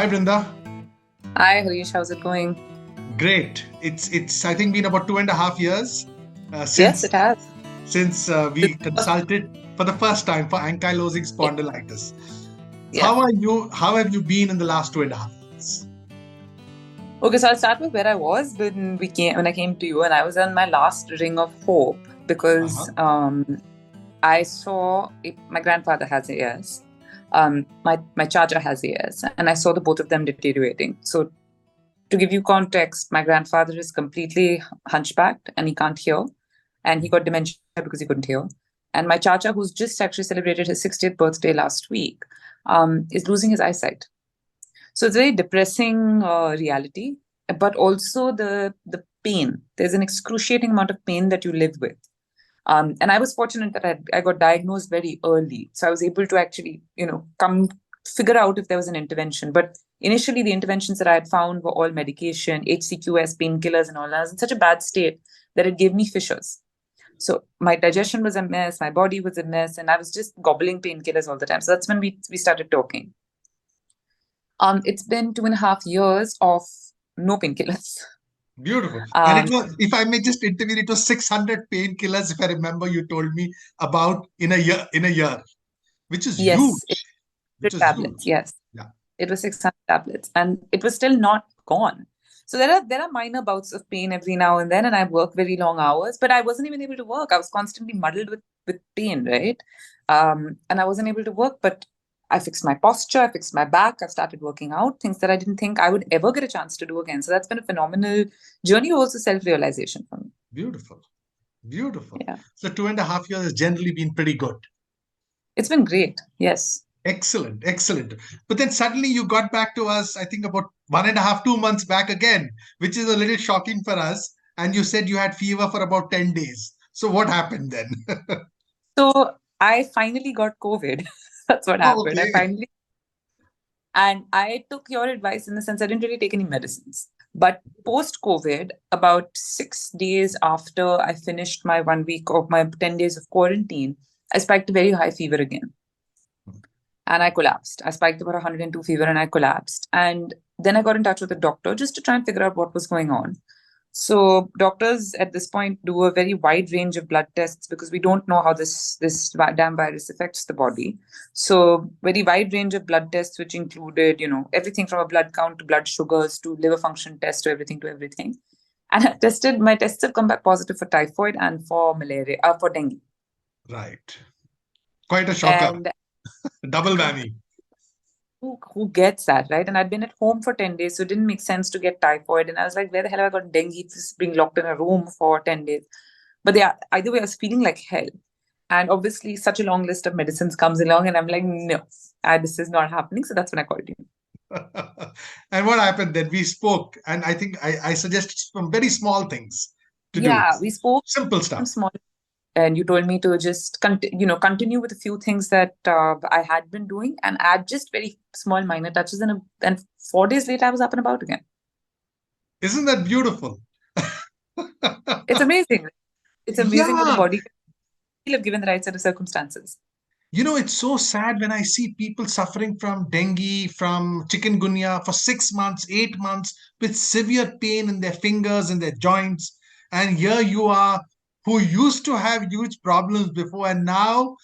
Brinda. Hi Harish, how's it going? Great. It's I think been about 2.5 years Yes, since it has. we consulted for the first time for ankylosing spondylitis. So Yes. How have you been in the last 2.5 years? Okay, so I'll start with where I was when I came to you, and I was on my last ring of hope because I saw my grandfather has AS, my charger has AS, and I saw the both of them deteriorating. So to give you context, my grandfather is completely hunchbacked and he can't hear, and he got dementia because he couldn't hear. And my chacha, who's just actually celebrated his 60th birthday last week, is losing his eyesight. So it's a very depressing reality, but also the pain. There's an excruciating amount of pain that you live with. And I was fortunate that I got diagnosed very early. So I was able to actually, figure out if there was an intervention. But initially, the interventions that I had found were all medication, HCQS, painkillers, and all. I was in such a bad state that it gave me fissures. So my digestion was a mess, my body was a mess, and I was just gobbling painkillers all the time. So that's when we started talking. It's been 2.5 years of no painkillers. Beautiful. And it was, if I may just intervene, it was 600 painkillers, if I remember you told me about in a year, which is yes, huge. Which is tablets, huge. yes. Yeah. It was 600 tablets, and it was still not gone. So there are minor bouts of pain every now and then, and I work very long hours, but I wasn't even able to work. I was constantly muddled with pain, right? And I wasn't able to work, but I fixed my posture, I fixed my back, I started working out, things that I didn't think I would ever get a chance to do again. So that's been a phenomenal journey, also self-realization for me. Beautiful. Beautiful. Yeah. So 2.5 years has generally been pretty good. It's been great. Yes. Excellent. Excellent. But then suddenly you got back to us, I think about 1.5, 2 months back again, which is a little shocking for us. And you said you had fever for about 10 days. So what happened then? So I finally got COVID. That's what happened. Okay. And I took your advice in the sense I didn't really take any medicines. But post-COVID, about 6 days after I finished my 1 week of my 10 days of quarantine, I spiked a very high fever again. And I collapsed. I spiked about 102 fever and I collapsed. And then I got in touch with a doctor just to try and figure out what was going on. So doctors at this point do a very wide range of blood tests because we don't know how this damn virus affects the body. So very wide range of blood tests, which included, everything from a blood count to blood sugars to liver function test to everything. And my tests have come back positive for typhoid and for malaria, for dengue. Right. Quite a shocker. And double whammy. Who gets that, right? And I'd been at home for 10 days, so it didn't make sense to get typhoid. And I was like, where the hell have I got dengue? Just being locked in a room for 10 days. But yeah, either way, I was feeling like hell. And obviously, such a long list of medicines comes along, and I'm like, no, this is not happening. So that's when I called you. And what happened then? We spoke, and I think I suggested some very small things to do. Yeah, we spoke. Simple stuff. Small. And you told me to just continue with a few things that I had been doing and add just very small minor touches. And 4 days later, I was up and about again. Isn't that beautiful? It's amazing. It's amazing what the body can have given the right set of circumstances. It's so sad when I see people suffering from dengue, from chikungunya for 6 months, 8 months with severe pain in their fingers and their joints. And here you are, who used to have huge problems before, and now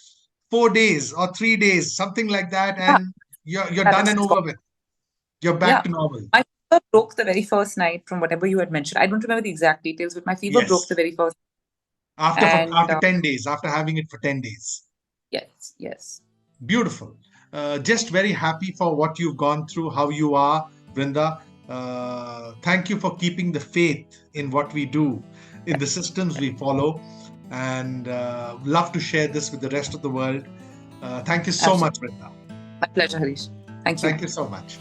4 days or 3 days, something like that, and you're done and over with. You're back to normal. My fever broke the very first night from whatever you had mentioned. I don't remember the exact details, but my fever broke the very first. After 10 days, after having it for 10 days. Yes. Beautiful. Just very happy for what you've gone through, how you are, Brinda. Thank you for keeping the faith in what we do, in the systems we follow, and love to share this with the rest of the world. Thank you so much, Brinda. My pleasure, Harish. Thank you. Thank you so much.